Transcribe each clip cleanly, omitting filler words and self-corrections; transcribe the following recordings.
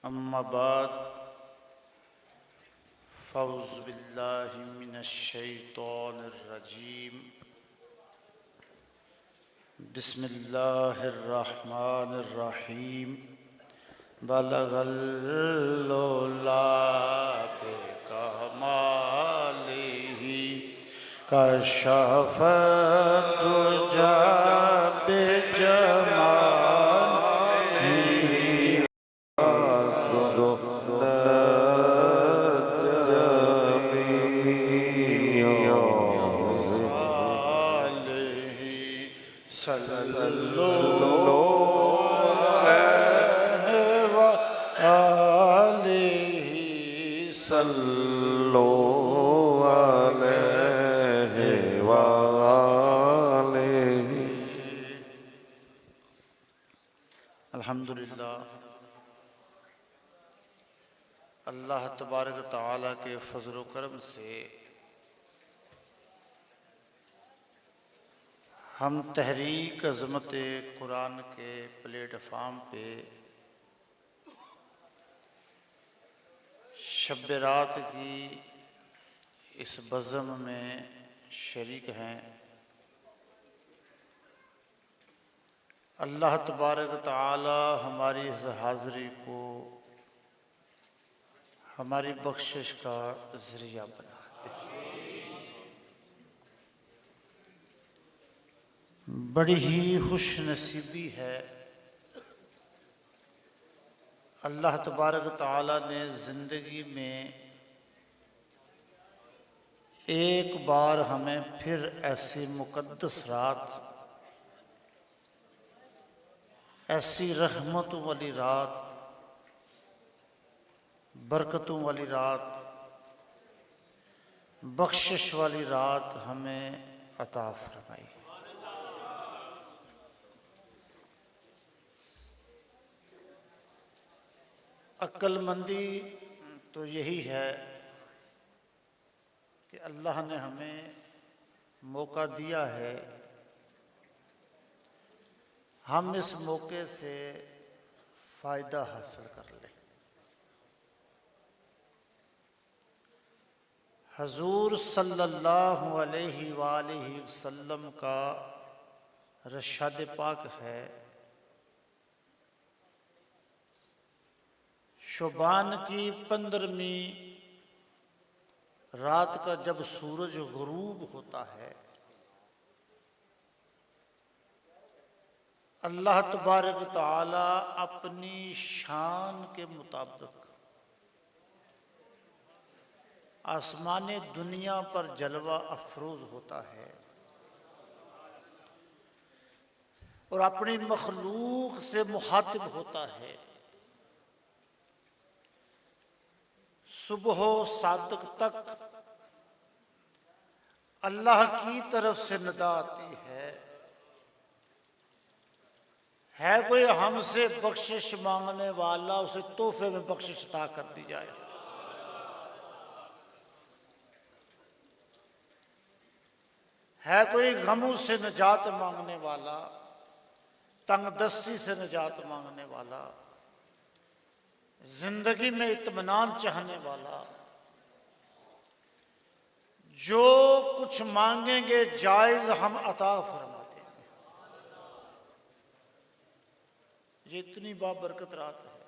अम्मा बाद फ़ौज़ बिल्लाहि मिनश्शैतानिर्रजीम बिस्मिल्लाहिर्रहमानिर्रहीम बलगल औलाद कमालिही कशफ़त दुजा बिजमालिही अल्हम्दुलिल्लाह। अल्लाह तबारक तआला के फजल व करम से हम तहरीक अज़मत कुरान के प्लेटफार्म पे शब रात की इस बज़म में शरीक हैं। अल्लाह तबारक तआला हमारी इस हाज़िरी को हमारी बख्शिश का ज़रिया बना दे। बड़ी ही खुशनसीबी है, अल्लाह तबारक तआला ने ज़िंदगी में एक बार हमें फिर ऐसी मुक़द्दस रात, ऐसी रहमतों वाली रात, बरकतों वाली रात, बख्शिश वाली रात हमें अता फरमाई। अक्लमंदी तो यही है कि अल्लाह ने हमें मौका दिया है, हम इस मौके से फ़ायदा हासिल कर लें। हजूर सल्लल्लाहु अलैहि वालैहि वसल्लम का रशाद पाक है, शुबान की 15वीं रात का जब सूरज गुरूब होता है, अल्लाह तबारक तआला अपनी शान के मुताबिक आसमान दुनिया पर जलवा अफरोज होता है और अपनी मखलूक से मुखातिब होता है। सुबह सादक तक अल्लाह की तरफ से निदा आती है कोई हमसे बख्शिश मांगने वाला, उसे तोहफे में बख्शिश अता कर दी जाए। है कोई गमों से निजात मांगने वाला, तंगदस्ती से निजात मांगने वाला, जिंदगी में इत्मीनान चाहने वाला, जो कुछ मांगेंगे जायज हम अता फरमा देंगे। ये इतनी बाबरकत रात है,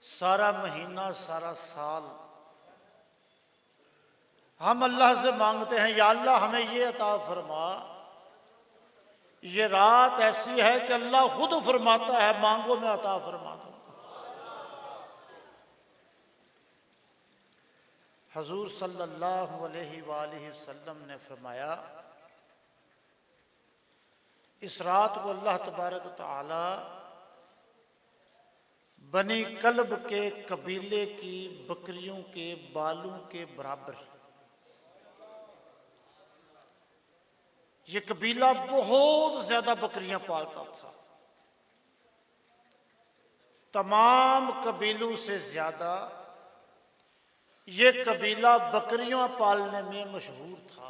सारा महीना सारा साल हम अल्लाह से मांगते हैं, या अल्लाह हमें ये अता फरमा। ये रात ऐसी है कि अल्लाह खुद फरमाता है, मांगो मैं अता फरमा दूंगा। हजूर सल्लल्लाहु अलैहि वसल्लम ने फरमाया, इस रात को अल्लाह तबारक तआला बनी कल्ब के कबीले की बकरियों के बालों के बराबर, ये कबीला बहुत ज्यादा बकरियां पालता था, तमाम कबीलों से ज्यादा ये कबीला बकरियां पालने में मशहूर था।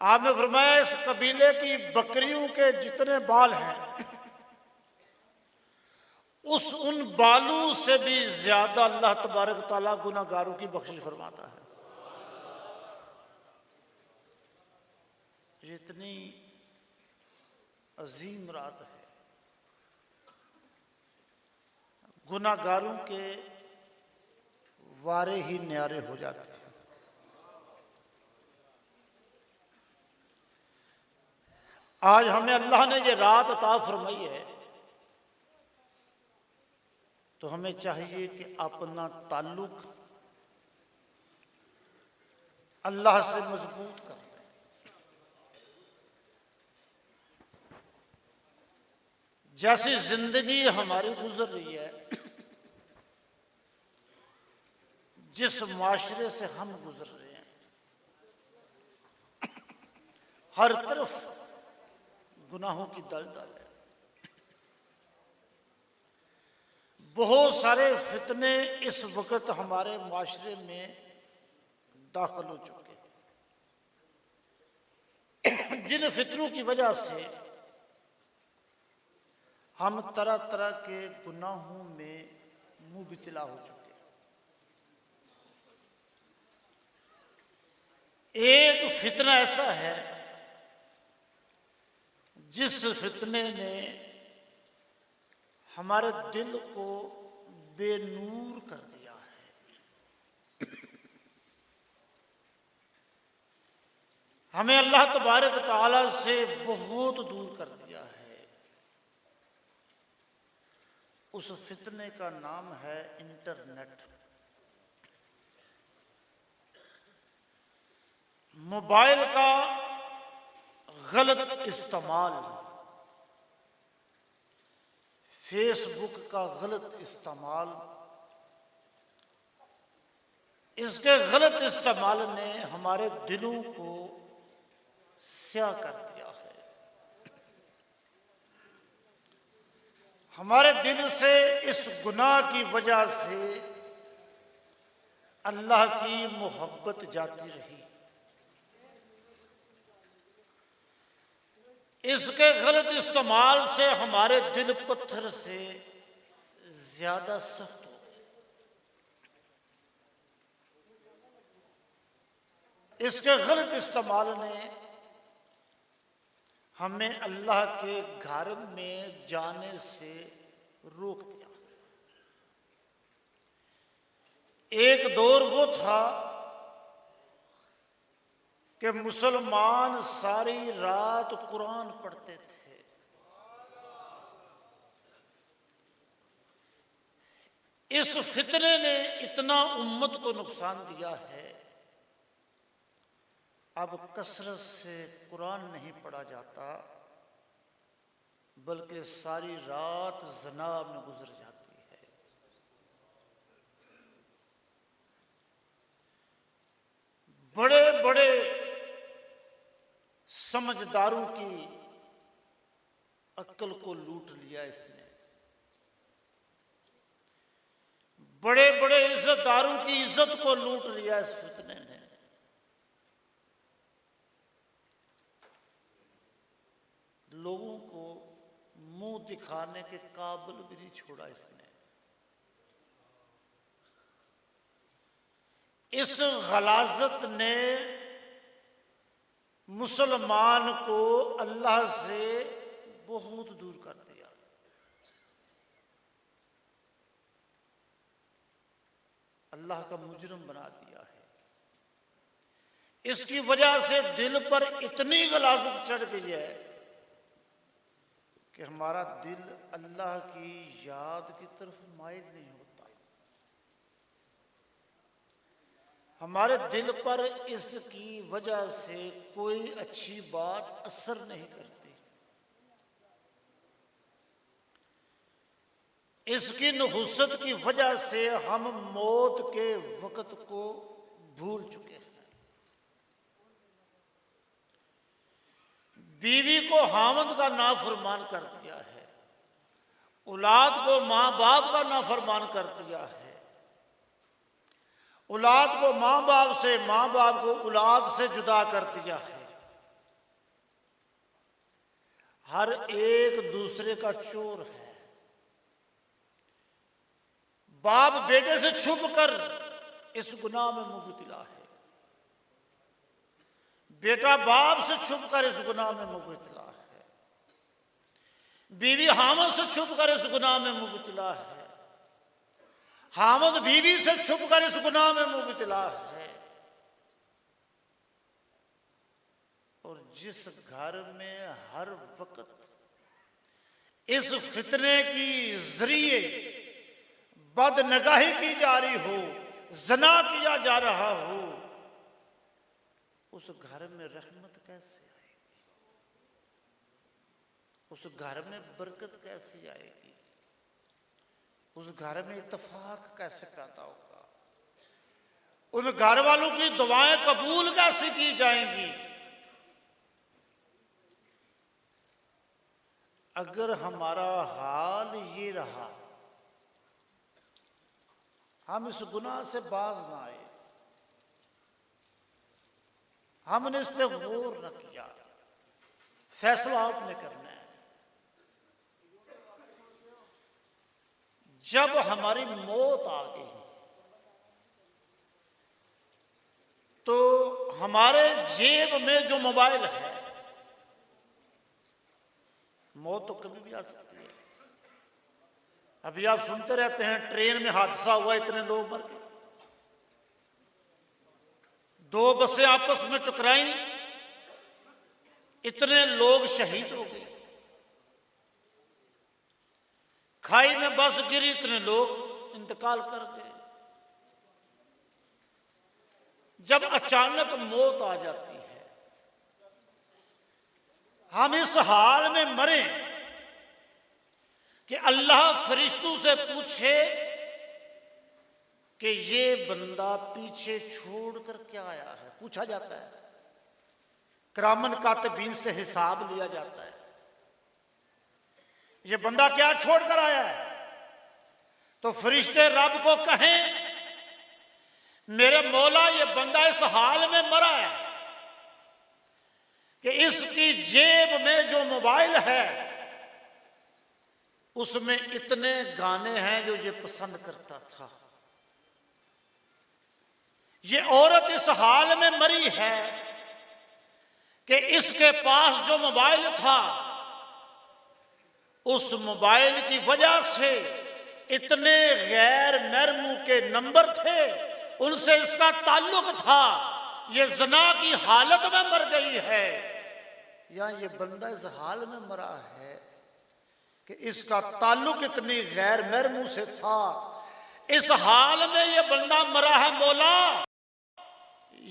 आपने फरमाया इस कबीले की बकरियों के जितने बाल हैं उस उन बालू से भी ज्यादा अल्लाह तबारक ताला गुनाहगारों की बख्शिश फरमाता है। ये इतनी अजीम रात है, गुनाहगारों के वारे ही न्यारे हो जाते हैं। आज हमें अल्लाह ने ये रात अता फरमाई है, तो हमें चाहिए कि अपना ताल्लुक अल्लाह से मजबूत कर लें। जैसी जिंदगी हमारी गुजर रही है, जिस माशरे से हम गुजर रहे हैं, हर तरफ गुनाहों की दलदल है। बहुत सारे फितने इस वक्त हमारे माशरे में दाखिल हो चुके हैं, जिन फितनों की वजह से हम तरह तरह के गुनाहों में मुबतला हो चुके हैं। एक फितना ऐसा है जिस फितने ने हमारे दिल को बेनूर कर दिया है। हमें अल्लाह तबारक तआला से बहुत दूर कर दिया है। उस फितने का नाम है इंटरनेट। मोबाइल का गलत इस्तेमाल, फेसबुक का गलत इस्तेमाल, इसके गलत इस्तेमाल ने हमारे दिलों को स्याह कर दिया है। हमारे दिल से इस गुनाह की वजह से अल्लाह की मोहब्बत जाती रही। इसके गलत इस्तेमाल से हमारे दिल पत्थर से ज्यादा सख्त हो गए। इसके गलत इस्तेमाल ने हमें अल्लाह के घर में जाने से रोक दिया। एक दौर वो था कि मुसलमान सारी रात कुरान पढ़ते थे। इस फितने ने इतना उम्मत को नुकसान दिया है, अब कसरत से कुरान नहीं पढ़ा जाता, बल्कि सारी रात ज़ना में गुजर जाती है। बड़े बड़े समझदारों की अक्ल को लूट लिया इसने। बड़े बड़े इज्जतदारों की इज्जत को लूट लिया इस फितने ने। लोगों को मुंह दिखाने के काबिल भी नहीं छोड़ा इसने। इस गलाजत ने मुसलमान को अल्लाह से बहुत दूर कर दिया। अल्लाह का मुजरिम बना दिया है। इसकी वजह से दिल पर इतनी गलाजत चढ़ गई है कि हमारा दिल अल्लाह की याद की तरफ माइल नहीं होता। हमारे दिल पर इसकी वजह से कोई अच्छी बात असर नहीं करती। इसकी नहुसत की वजह से हम मौत के वक्त को भूल चुके हैं। बीवी को हामद का नाफरमान कर दिया है, औलाद को माँ बाप का नाफरमान कर दिया है, औलाद को माँ बाप से, माँ बाप को औलाद से जुदा कर दिया है। हर एक दूसरे का चोर है। बाप बेटे से छुप कर इस गुनाह में मुबतला है, बेटा बाप से छुप कर इस गुनाह में मुबतला है, बीवी हामद से छुप कर इस गुनाह में मुबतला है, हामद बीवी से छुप कर इस गुनाह में मुबतला है। और जिस घर में हर वक्त इस फितने की जरिए बदनगाही की जा रही हो, जना किया जा रहा हो, उस घर में रहमत कैसे आएगी, उस घर में बरकत कैसी आएगी, उस घर में इत्तेफाक कैसे पैदा होगा, उन घर वालों की दुआएं कबूल कैसे की जाएंगी। अगर हमारा हाल ये रहा, हम इस गुनाह से बाज ना आए, हमने इस पे गौर न किया, फैसला आपने करना है। जब हमारी मौत आ गई तो हमारे जेब में जो मोबाइल है, मौत तो कभी भी आ सकती है। अभी आप सुनते रहते हैं ट्रेन में हादसा हुआ, इतने लोग मर गए, 2 बसें आपस में टकराई, इतने लोग शहीद हो गए, खाई में बस गिरी, इतने लोग इंतकाल कर गए। जब अचानक मौत आ जाती है, हम इस हाल में मरे कि अल्लाह फरिश्तों से पूछे कि ये बंदा पीछे छोड़कर क्या आया है, पूछा जाता है, किरामन कातिबीन से हिसाब लिया जाता है, ये बंदा क्या छोड़कर आया है। तो फरिश्ते रब को कहें, मेरे मौला ये बंदा इस हाल में मरा है कि इसकी जेब में जो मोबाइल है उसमें इतने गाने हैं जो ये पसंद करता था। ये औरत इस हाल में मरी है कि इसके पास जो मोबाइल था, उस मोबाइल की वजह से इतने गैर महरमू के नंबर थे, उनसे इसका ताल्लुक था, ये जना की हालत में मर गई है। या ये बंदा इस हाल में मरा है कि इसका ताल्लुक इतनी गैर महरमू से था, इस हाल में ये बंदा मरा है। मौला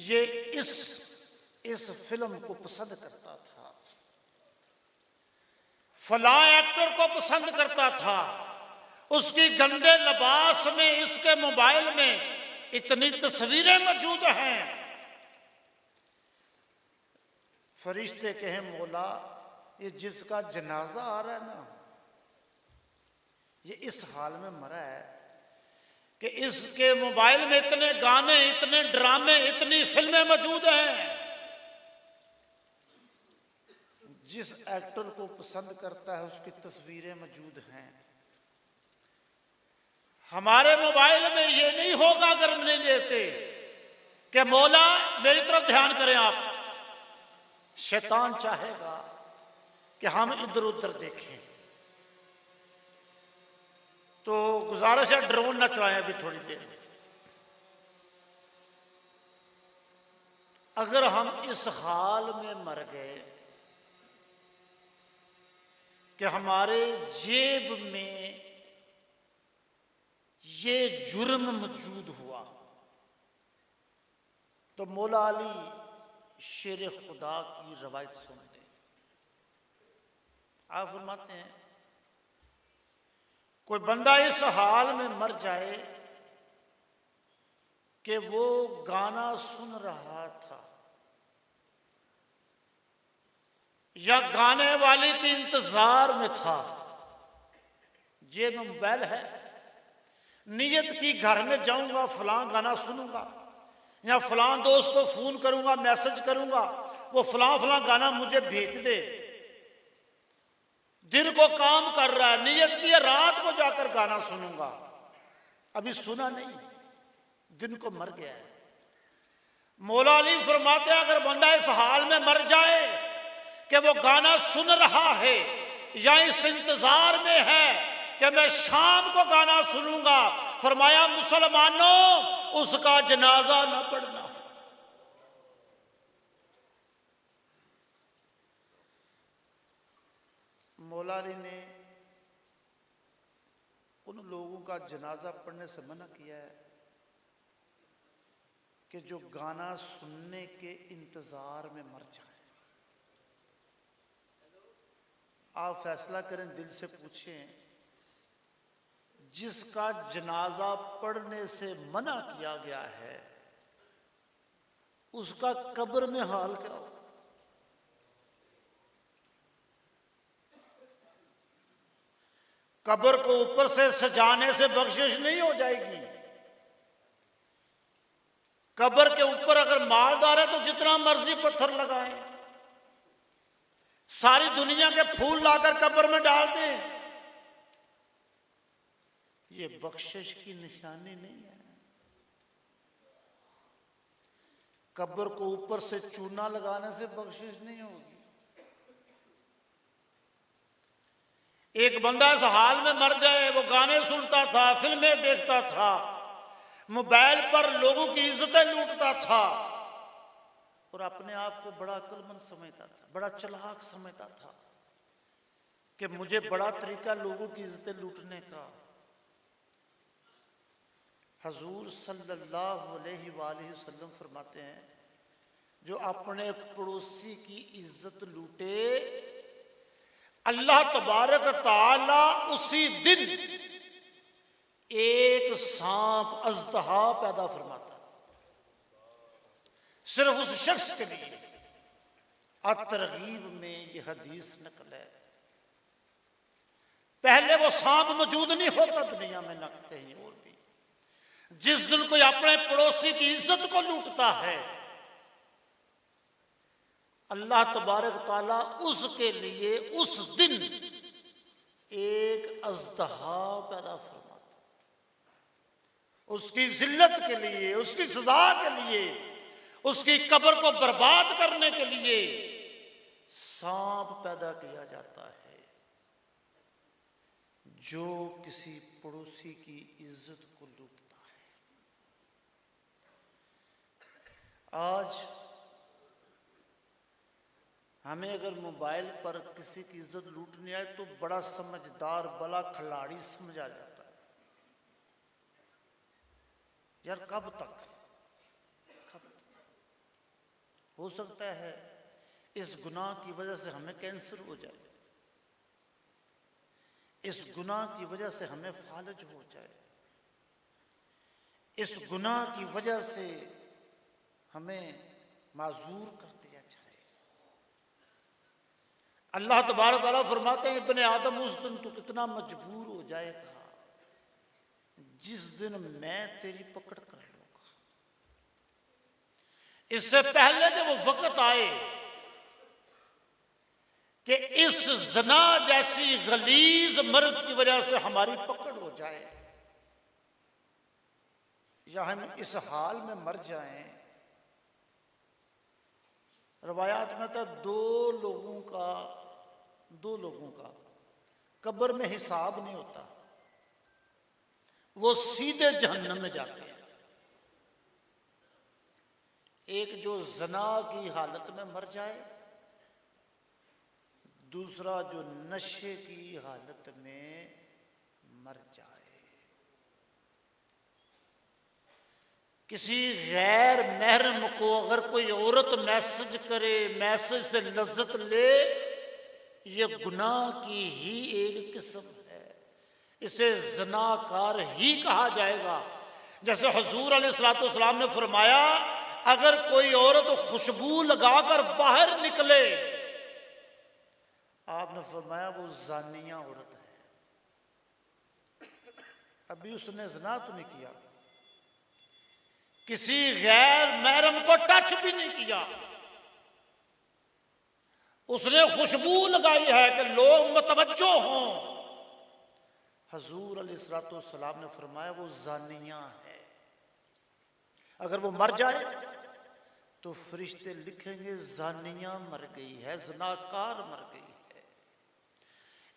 ये इस फिल्म को पसंद करता था, फला एक्टर को पसंद करता था, उसकी गंदे लिबास में इसके मोबाइल में इतनी तस्वीरें मौजूद हैं। फरिश्ते कहे, मौला ये जिसका जनाजा आ रहा है ना, ये इस हाल में मरा है कि इसके मोबाइल में इतने गाने, इतने ड्रामे, इतनी फिल्में मौजूद हैं। जिस एक्टर को पसंद करता है उसकी तस्वीरें मौजूद हैं। हमारे मोबाइल में ये नहीं होगा अगर नहीं देते कि मौला मेरी तरफ ध्यान करें आप। शैतान चाहेगा कि हम इधर उधर देखें, तो गुजारिश है ड्रोन ना चलाएं अभी थोड़ी देर। अगर हम इस हाल में मर गए कि हमारे जेब में ये जुर्म मौजूद हुआ, तो मौला अली शेर खुदा की रवायत सुन लें। आप फरमाते हैं, कोई बंदा इस हाल में मर जाए कि वो गाना सुन रहा था या गाने वाले के इंतजार में था, जेब में मोबाइल है, नियत की घर में जाऊंगा, फलां गाना सुनूंगा या फलां दोस्त को फोन करूंगा, मैसेज करूंगा, वो फलां फलां गाना मुझे भेज दे। दिन को काम कर रहा है, नियत की है रात को जाकर गाना सुनूंगा। अभी सुना नहीं, दिन को मर गया है। मौला अली फरमाते हैं अगर बंदा इस हाल में मर जाए कि वो गाना सुन रहा है या इस इंतजार में है कि मैं शाम को गाना सुनूंगा, फरमाया मुसलमानों उसका जनाजा न पढ़ना। मौला अली ने उन लोगों का जनाजा पढ़ने से मना किया है कि जो गाना सुनने के इंतजार में मर जाए। आप फैसला करें, दिल से पूछें, जिसका जनाजा पढ़ने से मना किया गया है उसका कब्र में हाल क्या हो? कब्र को ऊपर से सजाने से बख्शिश नहीं हो जाएगी। कब्र के ऊपर अगर मालदार है तो जितना मर्जी पत्थर लगाएं, सारी दुनिया के फूल लाकर कब्र में डाल दें, ये बख्शिश की निशानी नहीं है। कब्र को ऊपर से चूना लगाने से बख्शिश नहीं होगी। एक बंदा इस हाल में मर जाए, वो गाने सुनता था, फिल्में देखता था, मोबाइल पर लोगों की इज्जतें लूटता था और अपने आप को बड़ा अक्लमंद समझता था, बड़ा चालाक समझता था कि मुझे बड़ा तरीका लोगों की इज्जतें लूटने का। हजूर सल्लल्लाहु अलैहि वसल्लम फरमाते हैं जो अपने पड़ोसी की इज्जत लूटे अल्लाह तबारक ताला उसी दिन एक सांप अजदहा पैदा फरमाता सिर्फ उस शख्स के लिए। अत-तरगीब में यह हदीस नकल है। पहले वो सांप मौजूद नहीं होता दुनिया में, न कहीं और भी। जिस दिन कोई अपने पड़ोसी की इज्जत को लूटता है अल्लाह तबारक ताला उसके लिए उस दिन एक अजदहा पैदा फरमाता, उसकी जिल्लत के लिए, उसकी सजा के लिए, उसकी कब्र को बर्बाद करने के लिए सांप पैदा किया जाता है जो किसी पड़ोसी की इज्जत को लूटता है। आज हमें अगर मोबाइल पर किसी की इज्जत लूटनी आए तो बड़ा समझदार बड़ा खिलाड़ी समझा जाता है। यार कब तक हो सकता है इस गुनाह की वजह से हमें कैंसर हो जाए, इस गुनाह की वजह से हमें फालज हो जाए, इस गुनाह की वजह से हमें माजूर कर दिया जाए। अल्लाह तबारक तआला फरमाते हैं इब्ने आदम उस दिन तू कितना मजबूर हो जाएगा जिस दिन मैं तेरी पकड़ कर लूंगा। इससे पहले कि वो वक्त आए कि इस जना जैसी गलीज मर्ज की वजह से हमारी पकड़ हो जाए या हम इस हाल में मर जाएं। रवायात में था दो लोगों का कब्र में हिसाब नहीं होता, वो सीधे जहन्नम में जाते हैं। एक जो जना की हालत में मर जाए, दूसरा जो नशे की हालत में मर जाए। किसी गैर महरम को अगर कोई औरत मैसेज करे, मैसेज से लज्जत ले, ये गुनाह की ही एक किस्म है, इसे ज़नाकार ही कहा जाएगा। जैसे हुजूर अलैहिस्सलाम ने फरमाया अगर कोई औरत खुशबू लगाकर बाहर निकले, आपने फरमाया वो ज़ानिया औरत है, अभी उसने ज़ना तो नहीं किया, किसी गैर महरम को टच भी नहीं किया, उसने खुशबू लगाई है कि लोग मतवज्जो हों। हजूर अलैहिस्सलाम ने फरमाया वो जानिया है। अगर वो मर जाए तो फरिश्ते लिखेंगे जानिया मर गई है, ज़नाकार मर गई है।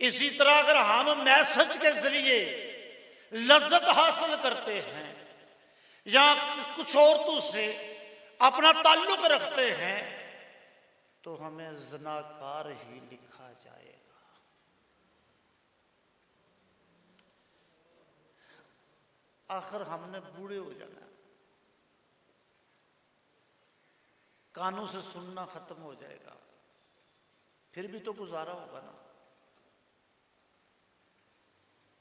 इसी तरह अगर हम मैसेज के जरिए लज्जत हासिल करते हैं या कुछ औरतों से अपना ताल्लुक रखते हैं तो हमें ज़नाकार ही लिखा जाएगा। आखिर हमने बूढ़े हो जाना, कानों से सुनना खत्म हो जाएगा, फिर भी तो गुजारा होगा ना।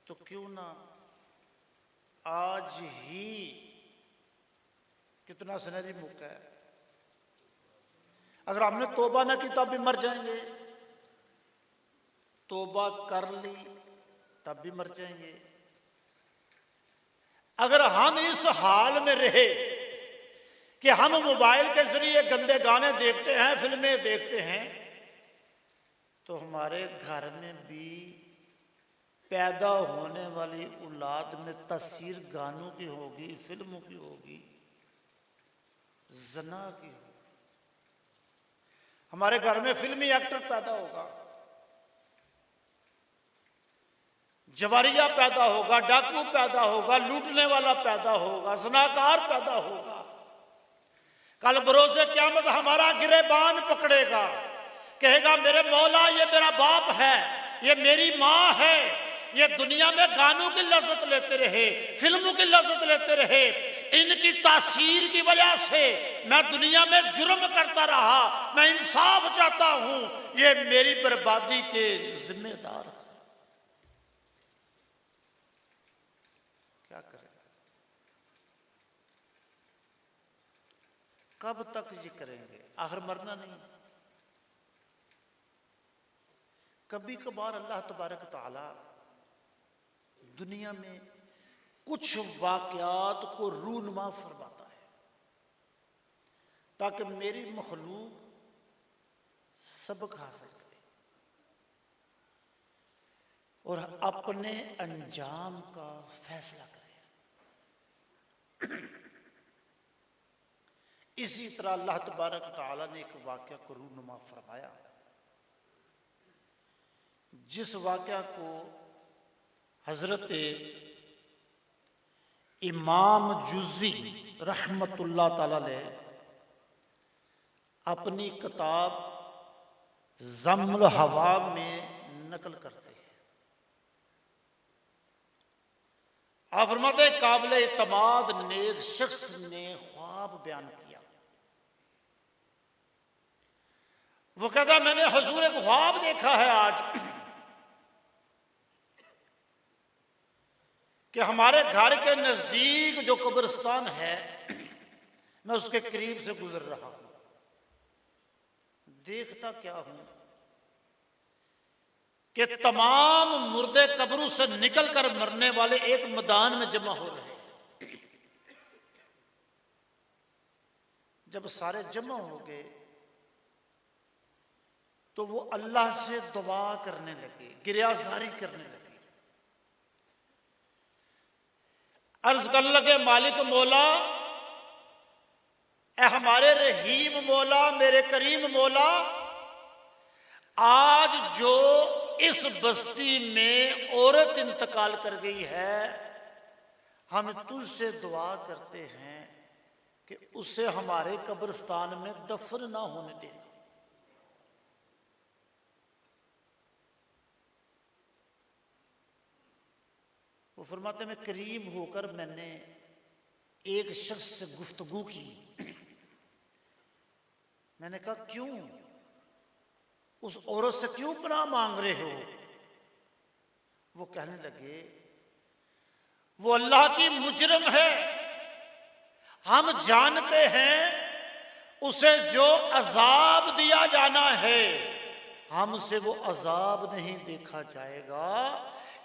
तो क्यों ना आज ही, कितना सुनहरी मौका है, अगर हमने तौबा ना की तब भी मर जाएंगे, तौबा कर ली तब भी मर जाएंगे। अगर हम इस हाल में रहे कि हम मोबाइल के जरिए गंदे गाने देखते हैं, फिल्में देखते हैं, तो हमारे घर में भी पैदा होने वाली औलाद में तासीर गानों की होगी, फिल्मों की होगी, जना की होगी। हमारे घर में फिल्मी एक्टर पैदा होगा, जवारिया पैदा होगा, डाकू पैदा होगा, लूटने वाला पैदा होगा, ज़नाकार पैदा होगा। कल बरोज़े क़यामत हमारा गिरेबान पकड़ेगा, कहेगा मेरे मौला ये मेरा बाप है, ये मेरी माँ है, ये दुनिया में गानों की लज्जत लेते रहे, फिल्मों की लज्जत लेते रहे, इनकी तासीर की वजह से मैं दुनिया में जुर्म करता रहा, मैं इंसाफ चाहता हूं, ये मेरी बर्बादी के जिम्मेदार है। क्या करें? कब तक ये करेंगे? आखिर मरना नहीं। कभी कभार अल्लाह तबारक तआला दुनिया में कुछ वाक़यात को रूनुमा फरमाता है ताकि मेरी मखलूक सबक हासिल करे और अपने अंजाम का फैसला करे। इसी तरह अल्लाह तबारक तआला ने एक वाक़या को रूनुमा फरमाया, जिस वाक़या को हजरत इमाम जुज़ी रहमतुल्लाह ताला ने अपनी किताब ज़म्मुल हवा में नकल करते हैं। आप फरमाते हैं काबिल इत्माद नेक शख्स ने ख्वाब बयान किया। वो कहता मैंने हुजूर एक ख्वाब देखा है आज कि हमारे घर के नजदीक जो कब्रिस्तान है मैं उसके करीब से गुजर रहा हूं। देखता क्या हूं कि तमाम मुर्दे कब्रों से निकलकर मरने वाले एक मैदान में जमा हो रहे हैं। जब सारे जमा हो गए तो वो अल्लाह से दुआ करने लगे, गिरियाजारी करने लगे, अर्ज करने लगे मालिक मौला, ए हमारे रहीम मौला, मेरे करीम मौला, आज जो इस बस्ती में औरत इंतकाल कर गई है, हम तुझसे दुआ करते हैं कि उसे हमारे कब्रिस्तान में दफन ना होने देना। वो फरमाते मैं करीब होकर मैंने एक शख्स से गुफ्तगू की। मैंने कहा क्यों, उस औरत से क्यों पनाह मांग रहे हो? वो कहने लगे वो अल्लाह की मुजरिम है, हम जानते हैं उसे जो अजाब दिया जाना है हमसे वो अजाब नहीं देखा जाएगा,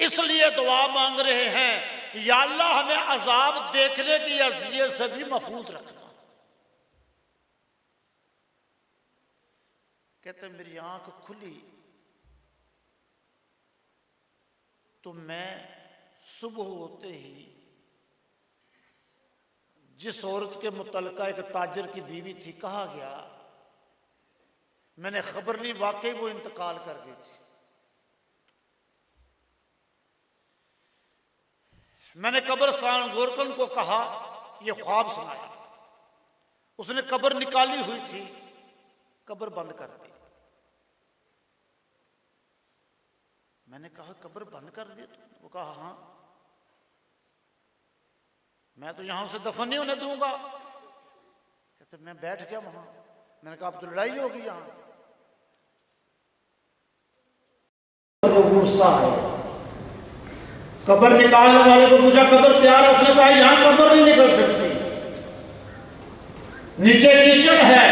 इसलिए दुआ मांग रहे हैं या अल्लाह हमें अजाब देखने की अज़ियत से भी महफूज रखना। कहते मेरी आंख खुली तो मैं सुबह होते ही जिस औरत के मुतल्लिका एक ताजर की बीवी थी, कहा गया, मैंने खबर ली, वाकई वो इंतकाल कर गई थी। मैंने कब्रिस्तान गोरकन को कहा, ये ख्वाब सुनाया। उसने कब्र निकाली हुई थी, कब्र बंद कर दी। मैंने कहा कब्र बंद कर दी? वो कहा हाँ, मैं तो यहां से दफन नहीं होने दूंगा। कहते मैं बैठ गया वहां। मैंने कहा अब तो लड़ाई होगी यहां। तो गुस्सा है, कब्र निकालने वाले को पूछा कब्र तैयार है? उसने कहा यहां कब्र नहीं निकल सकती, नीचे कीचड़ है,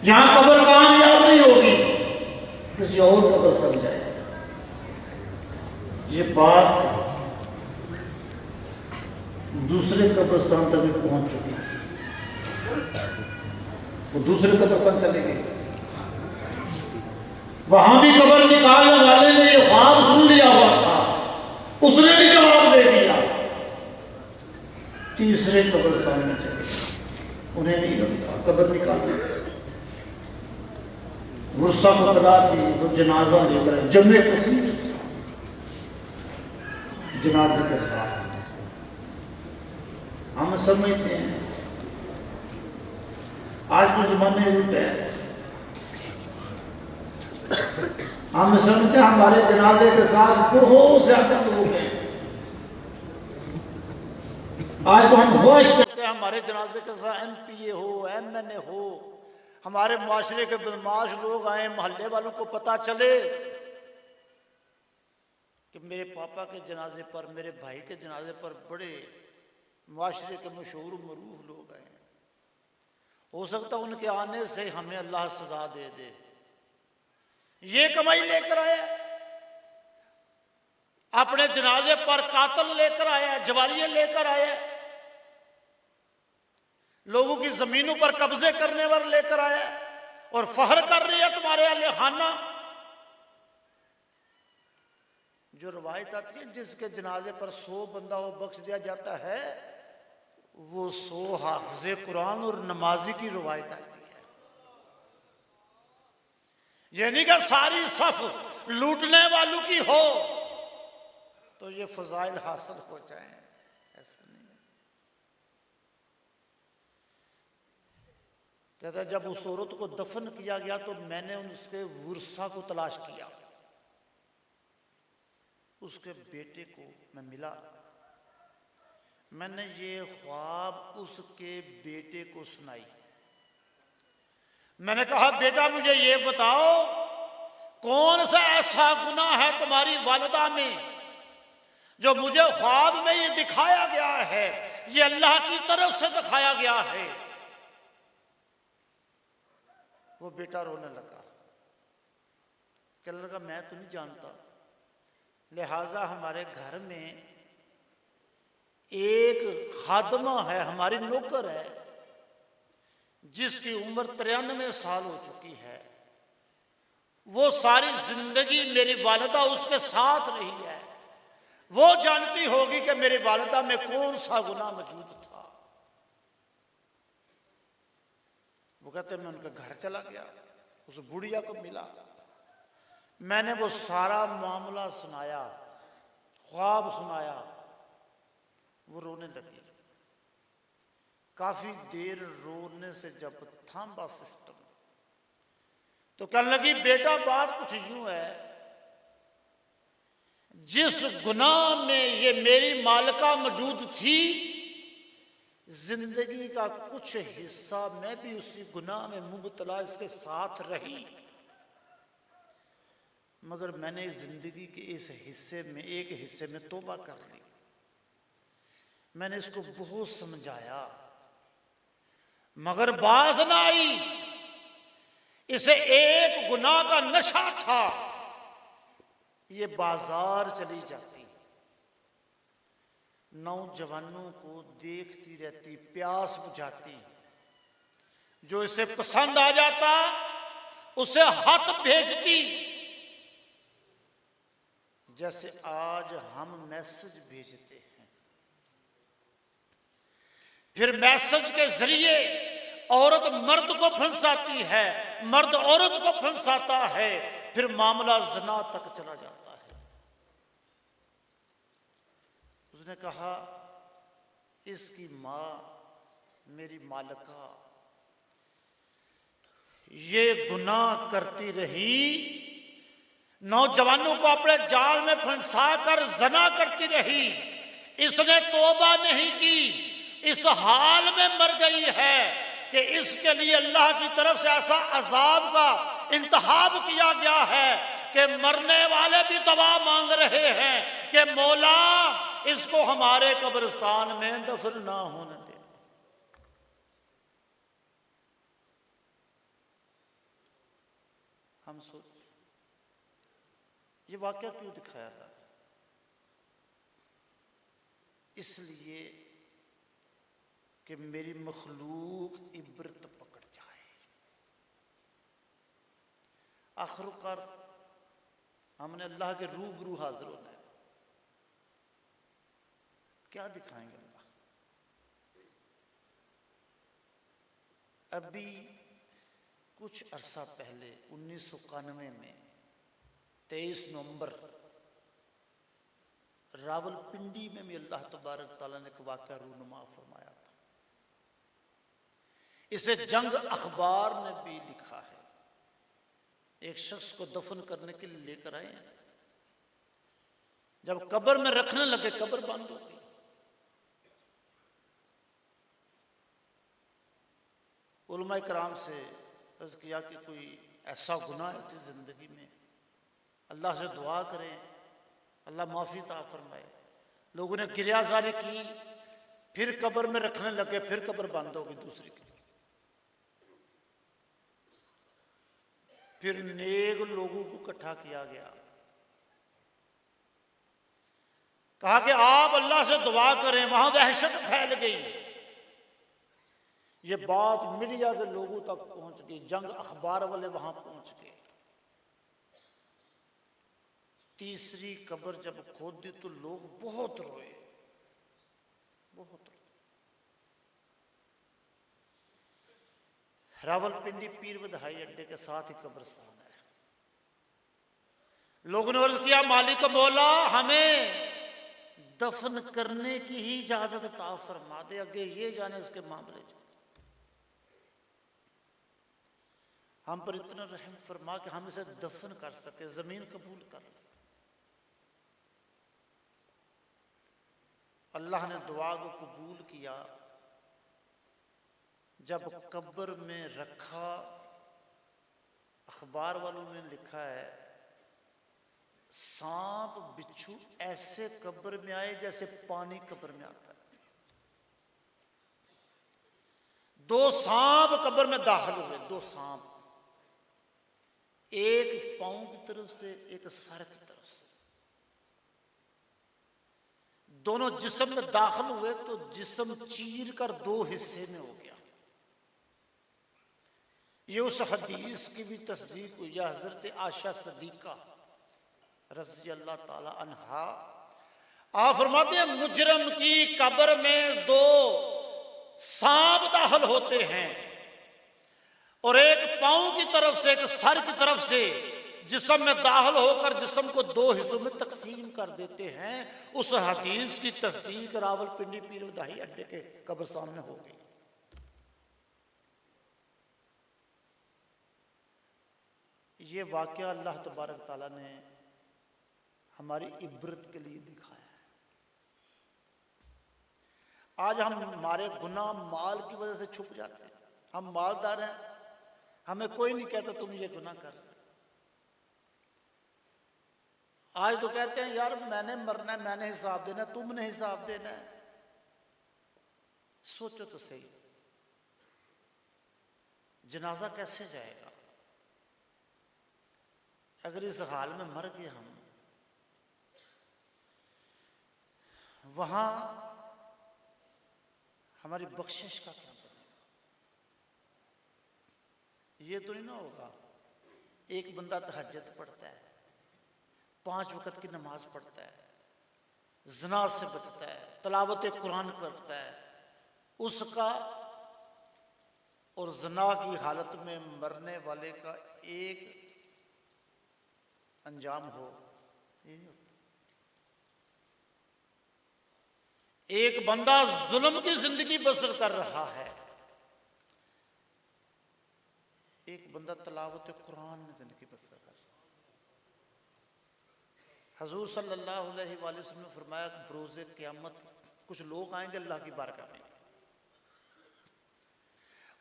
यहां कब्र कामयाब नहीं होगी, किसी और कब्र समझाए। ये बात दूसरे कब्रिस्तान तक भी पहुंच चुकी थी। वो दूसरे कब्रिस्तान चले गए, वहां भी कब्र निकालने वाले ने ये ख्वाब सुन लिया हुआ था, उसने भी जवाब दे दिया। तीसरे कब्रिस्तान में चले गए, उन्हें नहीं लगता कब्र निकालने। गुस्सा को तला दी तो जनाजा लेकर जमे कसीर जनाजे के साथ। हम समझते हैं आज के जमाने उल्टे है, हम समझते हैं हमारे जनाजे के साथ बहुत ज्यादा लोग हैं। आज तो हम ख्वाहिश करते हैं हमारे जनाजे के साथ MPA हो, MNA हो, हमारे मुआशरे के बदमाश लोग आए, मोहल्ले वालों को पता चले कि मेरे पापा के जनाजे पर, मेरे भाई के जनाजे पर बड़े मुआशरे के मशहूर मरूफ लोग आए। हो सकता उनके आने से हमें अल्लाह सजा दे दे। ये कमाई लेकर आया, अपने जनाजे पर कातल लेकर आया, जवालिये लेकर आया, लोगों की जमीनों पर कब्जे करने पर लेकर आया और फहर कर रही है तुम्हारे अहले खाना। जो रवायत आती है जिसके जनाजे पर 100 बंदा हो बख्श दिया जाता है, वो 100 हाफिज़े कुरान और नमाजी की रवायत आती है। यानी कि सारी सफ लूटने वालों की हो तो ये फजाइल हासिल हो जाए, ऐसा नहीं है। कहता है जब उस औरत को दफन किया गया तो मैंने उसके वर्सा को तलाश किया, उसके बेटे को मैं मिला। मैंने ये ख्वाब उसके बेटे को सुनाई। मैंने कहा बेटा मुझे ये बताओ कौन सा ऐसा गुनाह है तुम्हारी वालिदा में जो मुझे ख्वाब में ये दिखाया गया है, ये अल्लाह की तरफ से दिखाया गया है। वो बेटा रोने लगा, कहने लगा मैं तो नहीं जानता, लिहाजा हमारे घर में एक खादमा है, हमारी नौकर है, जिसकी उम्र 93 साल हो चुकी है। वो सारी जिंदगी मेरी वालिदा उसके साथ रही है, वो जानती होगी कि मेरी वालिदा में कौन सा गुनाह मौजूद था। वो कहते मैं उनके घर चला गया, उस बुढ़िया को मिला, मैंने वो सारा मामला सुनाया, ख्वाब सुनाया। वो रोने लगी, काफी देर रोने से जब थामा सिस्टम तो कहने लगी बेटा बात कुछ यूं है, जिस गुनाह में ये मेरी मालिका मौजूद थी, जिंदगी का कुछ हिस्सा मैं भी उसी गुनाह में मुबतला इसके साथ रही, मगर मैंने जिंदगी के इस हिस्से में, एक हिस्से में तौबा कर ली। मैंने इसको बहुत समझाया मगर बाज ना आई। इसे एक गुनाह का नशा था, ये बाजार चली जाती, नौजवानों को देखती रहती, प्यास बुझाती, जो इसे पसंद आ जाता उसे हाथ भेजती, जैसे आज हम मैसेज भेजते हैं, फिर मैसेज के जरिए औरत मर्द को फंसाती है, मर्द औरत को फंसाता है, फिर मामला ज़िना तक चला जाता है। उसने कहा इसकी माँ मेरी मालिका ये गुनाह करती रही, नौजवानों को अपने जाल में फंसा कर ज़िना करती रही, इसने तौबा नहीं की, इस हाल में मर गई है कि इसके लिए अल्लाह की तरफ से ऐसा अजाब का इंतहाब किया गया है कि मरने वाले भी दुआ मांग रहे हैं कि मौला इसको हमारे कब्रिस्तान में दफन ना होने दे। हम सोच ये वाकया क्यों दिखाया था? इसलिए कि मेरी मखलूक इब्रत पकड़ जाए। आखिरकार हमने अल्लाह के रूबरू हाजिर होना है, क्या दिखाएंगे अल्लाह? अभी कुछ अरसा पहले 1991 में 23 नवंबर रावलपिंडी में भी अल्लाह तबारक ताला ने एक वाक़या रूनुमा फरमाया था। इसे जंग अखबार ने भी लिखा है। एक शख्स को दफन करने के लिए लेकर आए, जब कब्र में रखने लगे कब्र बंद हो गई। उलमा कराम से अर्ज़ किया कि कोई ऐसा गुनाह है इस जिंदगी में, अल्लाह से दुआ करें अल्लाह माफ़ी ता फरमाए। लोगों ने गिरियाजारी की, फिर कब्र में रखने लगे, फिर कब्र बंद हो गई दूसरी की। फिर नेक लोगों को इकट्ठा किया गया, कहा कि आप अल्लाह से दुआ करें। वहां वहशत फैल गई, ये बात मीडिया के लोगों तक पहुंच गई, जंग अखबार वाले वहां पहुंच गए। तीसरी कब्र जब खोदी तो लोग बहुत रोए, बहुत रोए। रावलपिंडी पीर बधाई अड्डे के साथ ही कब्रिस्तान है। लोगों ने अर्ज किया मालिक मौला हमें दफन करने की ही इजाजत अता फरमा दे, आगे ये जाने इसके मामले च हम पर इतना रहम फरमा कि हम इसे दफन कर सके, जमीन कबूल कर ले। अल्लाह ने दुआ को कबूल किया। जब कब्र में रखा, अखबार वालों ने लिखा है सांप बिच्छू ऐसे कब्र में आए जैसे पानी कब्र में आता है। 2 सांप कब्र में दाखिल हुए, 2 सांप, एक पांव की तरफ से एक सर की तरफ से, दोनों जिस्म में दाखिल हुए तो जिस्म चीर कर 2 हिस्से में हो गया। ये उस हदीस की भी तस्दीक हुई, हजरत आयशा सदीका रज़ी अल्लाह ताला अन्हा आप फरमाते हैं मुजरम की कब्र में 2 सांप दाखिल होते हैं और एक पांव की तरफ से एक सर की तरफ से जिस्म में दाखिल होकर जिस्म को 2 हिस्सों में तकसीम कर देते हैं। उस हदीस की तस्दीक रावलपिंडी पीर बधाई अड्डे के कब्रिस्तान में हो गई। ये वाक़या अल्लाह तबारक ताला ने हमारी इब्रत के लिए दिखाया है। आज हमारे गुनाह माल की वजह से छुप जाते हैं। हम मालदार हैं, हमें कोई नहीं कहता तुम ये गुनाह कर रहे। आज तो कहते हैं यार मैंने मरना है, मैंने हिसाब देना, तुमने हिसाब देना है। सोचो तो सही, जनाजा कैसे जाएगा अगर इस हाल में मर गए हम? वहां हमारी बख्शिश का क्या बनेगा? ये तो नहीं ना होगा एक बंदा तहज्जुद पढ़ता है, 5 वक्त की नमाज पढ़ता है, ज़िना से बचता है, तिलावत कुरान करता है, उसका और ज़िना की हालत में मरने वाले का एक अंजाम हो, ये नहीं होता। एक बंदा जुल्म की जिंदगी बसर कर रहा है, एक बंदा तिलावत कुरान में जिंदगी बसर कर रहा है। हजूर सल्लल्लाहु अलैहि वसल्लम ने फरमाया कि बरोज़े क़यामत कुछ लोग आएंगे अल्लाह की बारगाह में,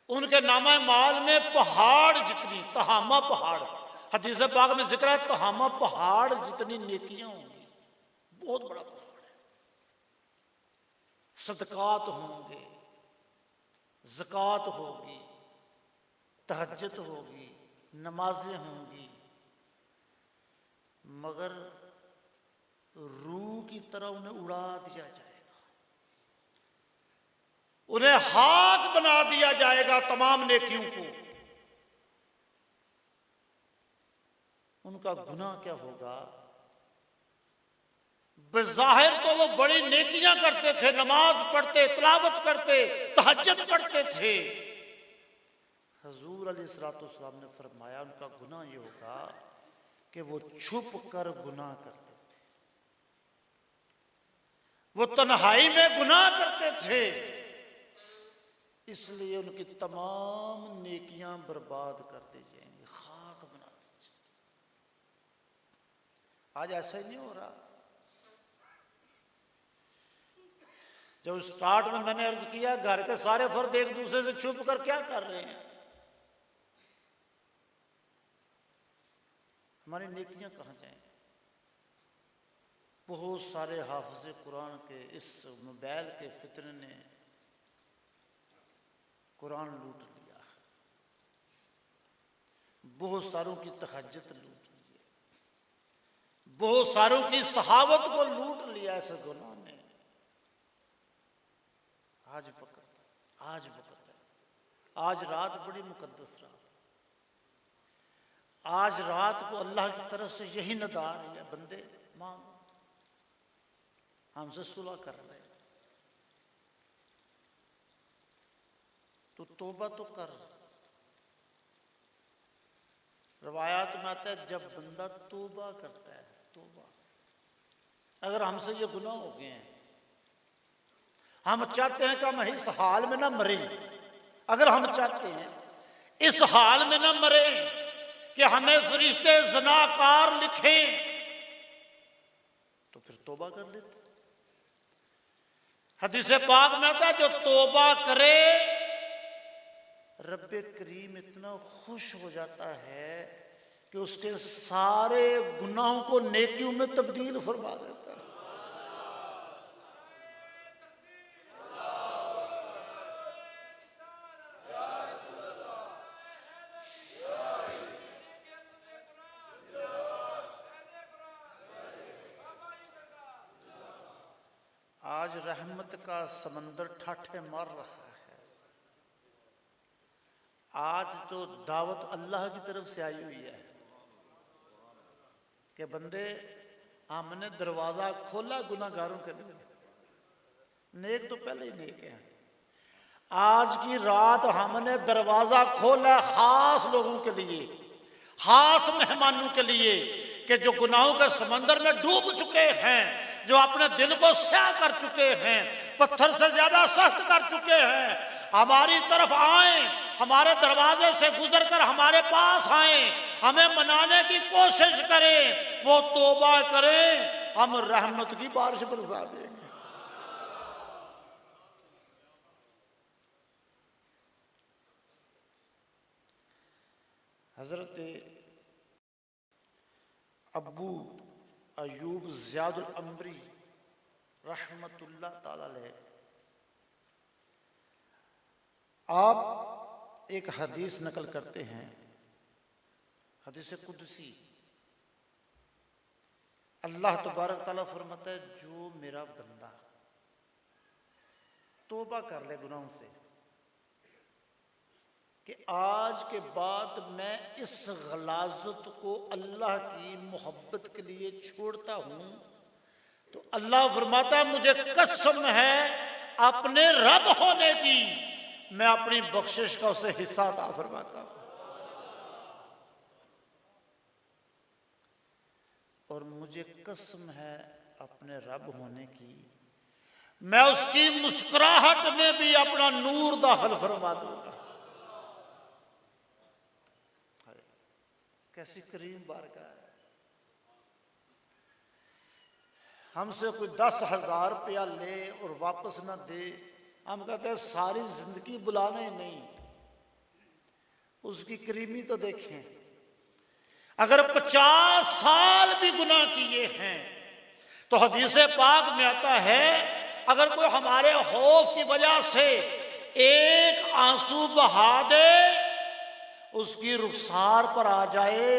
उनके नामा माल में पहाड़ जितनी, तहामा पहाड़, हदीस पाक में जिक्र है, तहामा पहाड़ जितनी नेकियां होंगी, बहुत बड़ा पहाड़ है। सदकात होंगे, ज़कात होगी, तहज्जुद होगी, नमाजें होंगी, मगर रूह की तरह उन्हें उड़ा दिया जाएगा, उन्हें हाथ बना दिया जाएगा तमाम नेकियों को। उनका गुनाह क्या होगा? बज़ाहिर तो वो बड़ी नेकियां करते थे, नमाज पढ़ते, तिलावत करते, तहज्जुद पढ़ते थे। हजूर अलैहिस्सलाम ने फरमाया उनका गुनाह ये होगा कि वो छुप कर गुनाह करते थे, वो तन्हाई में गुनाह करते थे, इसलिए उनकी तमाम नेकियां बर्बाद कर दी जाएंगी, खाक बना दी जाएंगी। आज ऐसा ही नहीं हो रहा। जब स्टार्ट में मैंने अर्ज किया घर के सारे फर्द एक दूसरे से छुप कर क्या कर रहे हैं, हमारी नेकियां कहाँ जाएं? बहुत सारे हाफिज़ कुरान के इस मोबाइल के फितने ने कुरान लूट लिया, बहुत सारों की तहज्जुद लूट ली, बहुत सारों की सहावत को लूट लिया इस गुनाह ने। आज वक्त है, आज रात बड़ी मुकद्दस रात, आज रात को अल्लाह की तरफ से यही नदा आ रही है, बंदे मांग, हमसे सुलह कर रहे, तो तौबा तो कर। रवायात में आता है जब बंदा तौबा करता है, तौबा, अगर हमसे ये गुनाह हो गए हैं, हम चाहते हैं कि हम इस हाल में ना मरे, अगर हम चाहते हैं इस हाल में ना मरे कि हमें फरिश्ते ज़नाकार लिखें, तो फिर तौबा कर लेते। हदीस पाक में आता है जो तौबा करे रब्बे करीम इतना खुश हो जाता है कि उसके सारे गुनाहों को नेकियों में तब्दील फरमा देता है। आज रहमत का समंदर ठाठे मार रहा है। आज तो दावत अल्लाह की तरफ से आई हुई है कि बंदे हमने दरवाजा खोला गुनाहगारों के लिए, नेक तो पहले ही नेक है। आज की रात हमने दरवाजा खोला खास लोगों के लिए, खास मेहमानों के लिए कि जो गुनाहों के समंदर में डूब चुके हैं, जो अपने दिल को स्याह कर चुके हैं, पत्थर से ज्यादा सख्त कर चुके हैं, हमारी तरफ आए, हमारे दरवाजे से गुजर कर हमारे पास आए, हमें मनाने की कोशिश करें, वो तौबा करें, हम रहमत की बारिश बरसा देंगे। हजरत अबू अयूब ज़ियादुल अम्बरी रहमतुल्लाह ताला अलैह, आप एक हदीस नकल करते हैं, हदीस कुदसी। अल्लाह तबारक ताला फरमाता है जो मेरा बंदा तौबा कर ले गुनाहों से, कि कि आज के बाद मैं इस गलाजत को अल्लाह की मोहब्बत के लिए छोड़ता हूं, तो अल्लाह फरमाता मुझे कसम है अपने रब होने की, मैं अपनी बख्शिश का उसे हिस्सा अता फरमाता हूं। और मुझे कसम है अपने रब होने की, मैं उसकी मुस्कुराहट में भी अपना नूर दाखिल फरमा दूंगा। कैसी करीम बारगाह है। हमसे कोई 10,000 रुपया ले और वापस ना दे, हम कहते हैं सारी जिंदगी बुलाना ही नहीं, उसकी करीमी तो देखें। अगर 50 साल भी गुनाह किए हैं तो हदीस पाक में आता है अगर कोई हमारे खौफ की वजह से एक आंसू बहा दे, उसकी रुखसार पर आ जाए,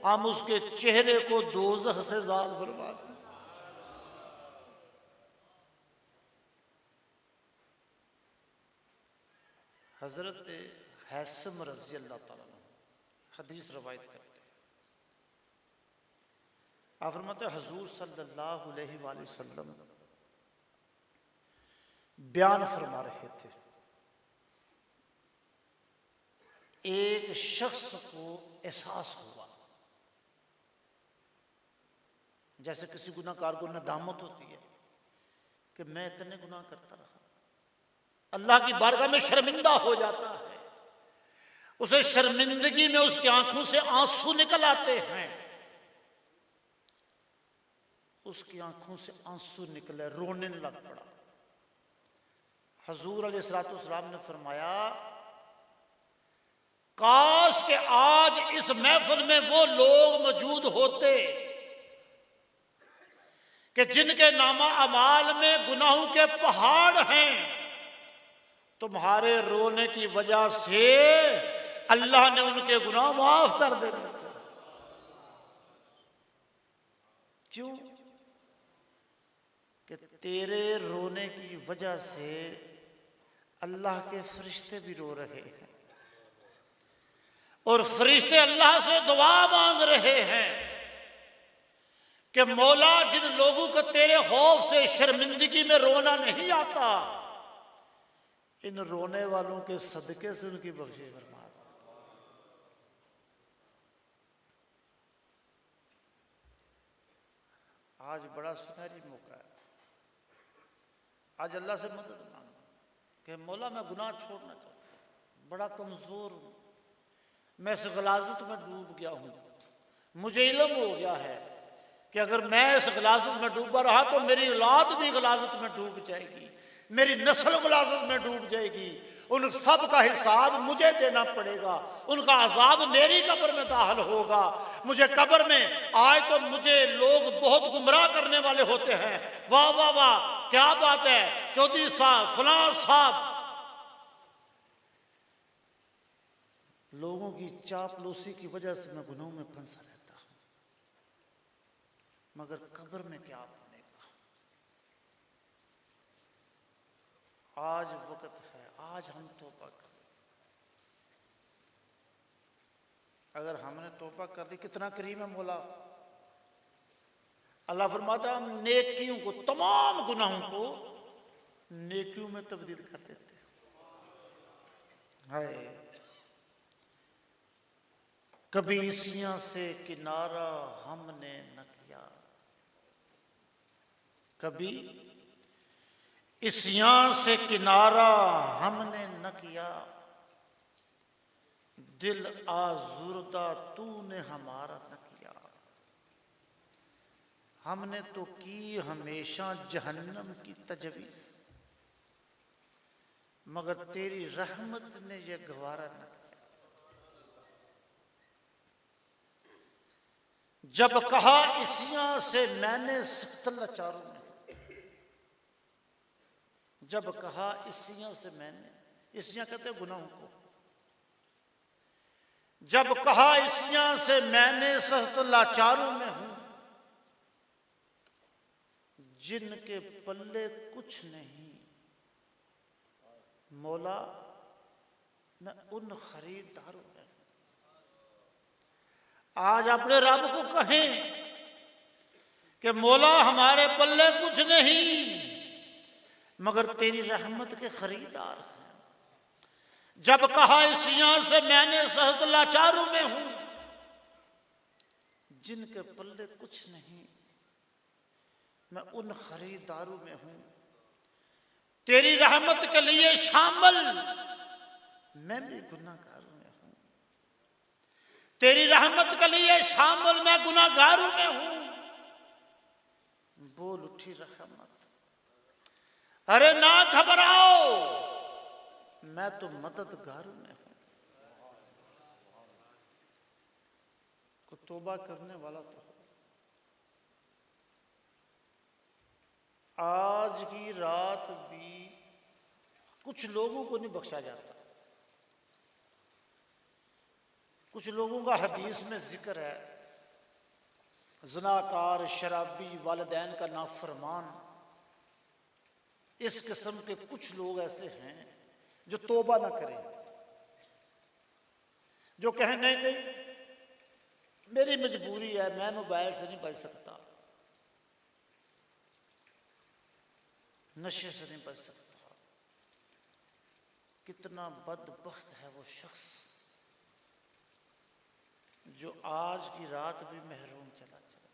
हम उसके चेहरे को दोज़ख से ज़ाद फरमा दें। हजरत हैसम रज़ी अल्लाह ताला हदीस रवायत करते हैं, आप फरमाते हैं हुजूर सल्लल्लाहु अलैहि वसल्लम बयान फरमा रहे थे, एक शख्स को एहसास हुआ, जैसे किसी गुनाहगार को नदामत होती है कि मैं इतने गुनाह करता रहा, अल्लाह की बारगाह में शर्मिंदा हो जाता है, उसे शर्मिंदगी में उसकी आंखों से आंसू निकल आते हैं, उसकी आंखों से आंसू निकले, रोने लग पड़ा। हुजूर अलैहिस्सलाम ने फरमाया काश के आज इस महफिल में वो लोग मौजूद होते कि जिनके नामा अमाल में गुनाहों के पहाड़ हैं, तुम्हारे रोने की वजह से अल्लाह ने उनके गुनाह माफ कर देने थे। क्यों? कि तेरे रोने की वजह से अल्लाह के फरिश्ते भी रो रहे हैं और फरिश्ते अल्लाह से दुआ मांग रहे हैं कि मौला जिन लोगों को तेरे खौफ से शर्मिंदगी में रोना नहीं आता, इन रोने वालों के सदके से उनकी बख्शिश फरमा दो। आज बड़ा सुनहरी मौका है, आज अल्लाह से मदद मांगो कि मौला मैं गुनाह छोड़ना चाहता हूँ, बड़ा कमजोर हूँ, मैं इस गलाजत में डूब गया हूँ, मुझे इल्म हो गया है कि अगर मैं इस गलाजत में डूबा रहा तो मेरी औलाद भी गलाजत में डूब जाएगी, मेरी नस्ल गलाजत में डूब जाएगी, उन सब का हिसाब मुझे देना पड़ेगा, उनका अजाब मेरी कब्र में दाखिल होगा। मुझे कब्र में आए तो मुझे लोग बहुत गुमराह करने वाले होते हैं, वाह वाह वाह क्या बात है चौधरी साहब फलां साहब, लोगों की चापलूसी की वजह से मैं गुनाहों में फंसा रहता हूं, मगर कब्र में क्या बनेगा। आज वक्त है, आज हम तौबा करें। अगर हमने तौबा कर ली, कितना करीम है मौला। अल्लाह फरमाता हम नेकियों को, तमाम गुनाहों को नेकियों में तब्दील कर देते हैं। हाय कभी इसियां से किनारा हमने न किया, कभी इसियां से किनारा हमने न किया, दिल आजुर्दा तूने हमारा न किया, हमने तो की हमेशा जहन्नम की तजवीज़, मगर तेरी रहमत ने यह गवारा न किया। जब कहा इसियां से मैंने सख्त लाचारों में, जब कहा इसियां से मैंने, इसियां कहते हैं गुनाहों को, जब कहा इसियां से मैंने सख्त लाचारों में हूं, जिनके पल्ले कुछ नहीं, मौला मैं उन खरीदारों में हूं। आज अपने रब को कहें कि मौला हमारे पल्ले कुछ नहीं मगर तेरी रहमत के खरीदार हैं। जब कहा इस यहां से मैंने सहज लाचारों में हूं, जिनके पल्ले कुछ नहीं मैं उन खरीदारों में हूं। तेरी रहमत के लिए शामिल मैं भी गुनाहगारों में हूं। तेरी रहमत के लिए शामिल मैं गुनाहगारों में हूं। बोल उठी रहमत, अरे ना घबराओ मैं तो मददगारों में हूं। को तौबा करने वाला तो हो। आज की रात भी कुछ लोगों को नहीं बख्शा जाता। कुछ लोगों का हदीस में जिक्र है, ज़नाकार, शराबी, वालिदैन का नाफरमान, इस किस्म के कुछ लोग ऐसे हैं जो तौबा ना करें, जो कहें नहीं नहीं मेरी मजबूरी है, मैं मोबाइल से नहीं बच सकता, नशे से नहीं बच सकता। कितना बदबख्त है वो शख्स जो आज की रात भी महरूम चला चला।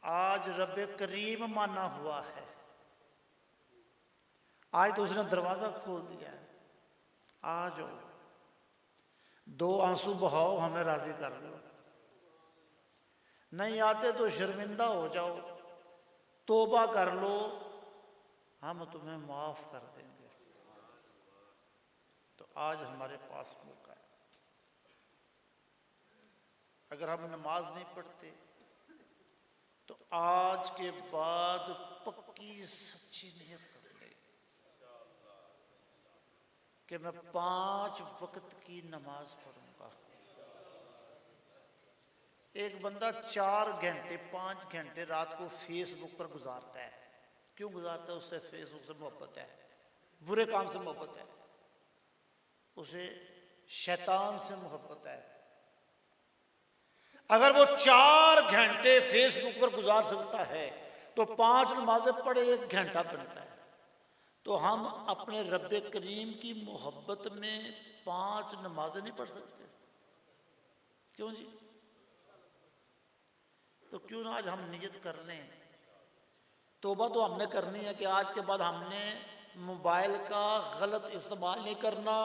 आज रब्बे करीम माना हुआ है, आज तो उसने दरवाजा खोल दिया है, आ जाओ, 2 आंसू बहाओ, हमें राजी कर लो। नहीं आते तो शर्मिंदा हो जाओ, तौबा कर लो, हम तुम्हें माफ कर देंगे। तो आज हमारे पास मौका है। अगर हम नमाज नहीं पढ़ते तो आज के बाद पक्की सच्ची नियत कर ले कि मैं 5 वक्त की नमाज पढ़ूंगा। एक बंदा 4 घंटे 5 घंटे रात को फेसबुक पर गुजारता है। क्यों गुजारता है? उससे फेसबुक से मोहब्बत है, बुरे काम से मोहब्बत है, उसे शैतान से मोहब्बत है। अगर वो 4 घंटे फेसबुक पर गुजार सकता है तो 5 नमाजें पढ़े 1 घंटा बनता है। तो हम अपने रब्बे करीम की मोहब्बत में 5 नमाजें नहीं पढ़ सकते? क्यों जी? तो क्यों ना आज हम नियत कर लें। तौबा तो हमने करनी है कि आज के बाद हमने मोबाइल का गलत इस्तेमाल नहीं करना।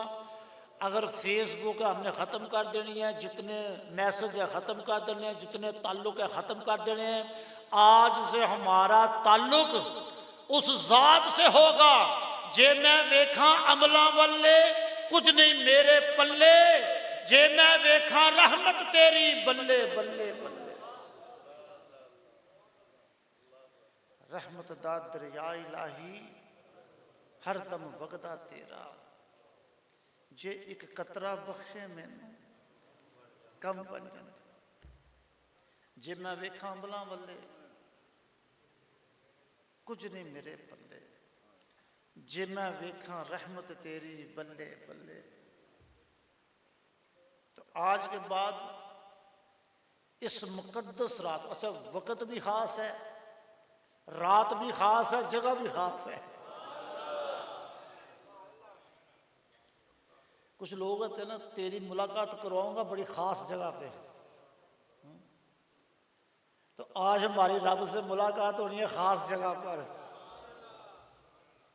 अगर फेसबुक है हमने ख़त्म कर देनी है, जितने मैसेज है ख़त्म कर देने हैं, जितने ताल्लुक है ख़त्म कर देने हैं। आज से हमारा ताल्लुक उस ज़ात से होगा जे मैं वेखा अमला वल्ले कुछ नहीं मेरे पल्ले, जे मैं वेखा रहमत तेरी बल्ले बल्ले बल्ले। रहमत दा दरिया इलाही हर दम वगदा तेरा, जे एक कतरा बख्शे मैनू कम बन जाती। जे मैं वेखा अमला वल्ले कुछ नहीं मेरे पल्ले, जे मैं वेखा रहमत तेरी बल्ले बल्ले। तो आज के बाद इस मुकद्दस रात, अच्छा वक़्त भी ख़ास है, रात भी ख़ास है, जगह भी ख़ास है। कुछ लोग कहते हैं ना तेरी मुलाकात करवाऊंगा बड़ी ख़ास जगह पे। तो आज हमारी रब से मुलाकात होनी है ख़ास जगह पर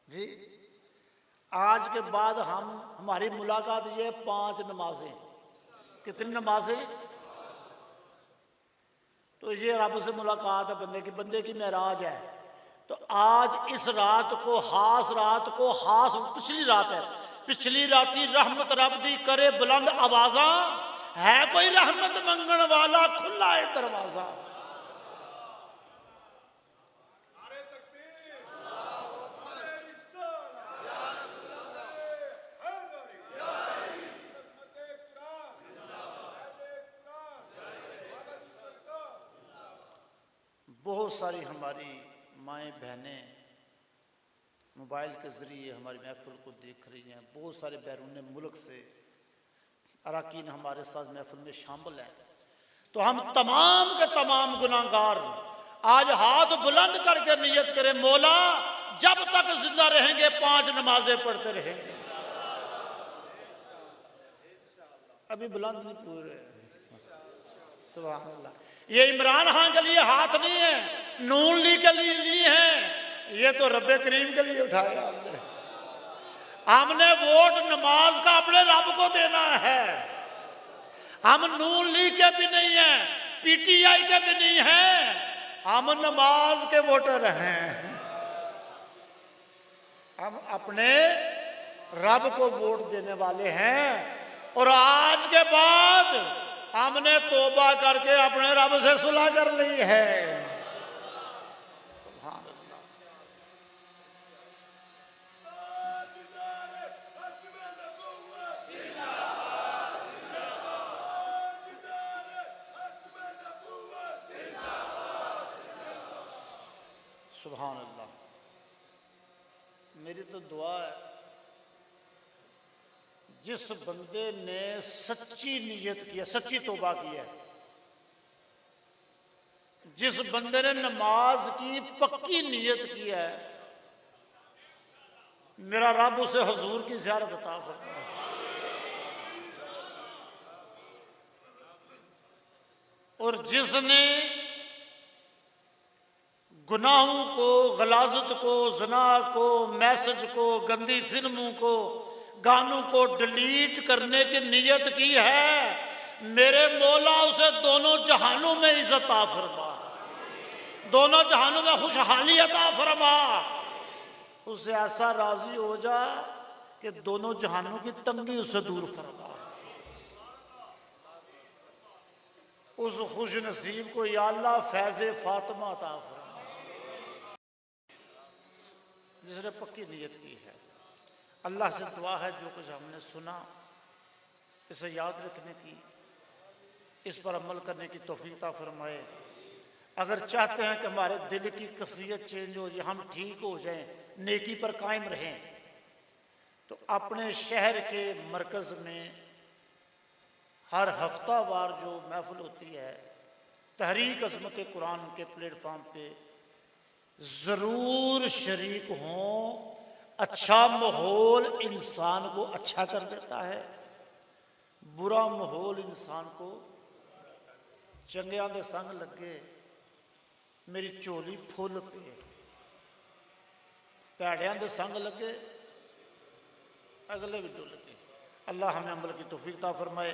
जी। आज के बाद हमारी मुलाकात ये 5 नमाजें। कितनी नमाजें? तो ये रब से मुलाकात है बंदे की मेराज है। तो आज इस रात को खास पिछली रात है, पिछली राती रहमत रब दी करे बुलंद आवाजा, है कोई रहमत मंगण वाला खुला है दरवाजा। बहुत सारी हमारी माएँ बहनें मोबाइल के ज़रिए हमारी महफिल को देख रही हैं, बहुत सारे बैरून मुल्क से अरकान हमारे साथ महफिल में शामिल हैं, तो हम तमाम के तमाम गुनाहगार आज हाथ बुलंद करके नियत करें, मौला जब तक जिंदा रहेंगे 5 नमाजें पढ़ते रहेंगे। अभी बुलंद नहीं पूरे, सुभान अल्लाह। ये इमरान खान के लिए हाथ नहीं है, नून लीग के लिए नहीं है, ये तो रब्बे करीम के लिए उठाया हमने। हमने वोट नमाज का अपने रब को देना है। हम नून लीग के भी नहीं है, पीटीआई के भी नहीं है, हम नमाज के वोटर हैं। हम अपने रब को वोट देने वाले हैं, और आज के बाद हमने तौबा करके अपने रब से सुलह कर ली है। सुभान अल्लाह। सुभान अल्लाह। मेरी तो दुआ है, जिस बंदे ने सच्ची नियत किया, सच्ची तौबा की है, जिस बंदे ने नमाज की पक्की नियत की है, मेरा रब उसे हुजूर की ज़ियारत अता फरमाए। और जिसने गुनाहों को, गलाजत को, ज़ना को, मैसेज को, गंदी फिल्मों को, गानों को डिलीट करने की नियत की है, मेरे मौला उसे दोनों जहानों में इज्जत अता फरमा, दोनों जहानों में खुशहाली अता फरमा। उससे ऐसा राजी हो जा कि दोनों जहानों की तंगी उससे दूर फरमा। उस खुश नसीब को या अल्लाह फैज़े फातिमा अता फरमा, जिसने पक्की नियत की है। अल्लाह से दुआ है जो कुछ हमने सुना इसे याद रखने की, इस पर अमल करने की तौफीक अता फरमाए। अगर चाहते हैं कि हमारे दिल की कैफियत चेंज हो जाए, हम ठीक हो जाएं, नेकी पर कायम रहें, तो अपने शहर के मरकज़ में हर हफ्तावार जो महफिल होती है तहरीक अज़मत कुरान के प्लेटफॉर्म पे ज़रूर शरीक हों। अच्छा माहौल इंसान को अच्छा कर देता है, बुरा माहौल इंसान को चंगियां दे संग लगे मेरी झोली फुल पे, भैड़ियां दे संग लगे अगले भी डुल के। अल्लाह हमें अमल की तौफीक अता फरमाए।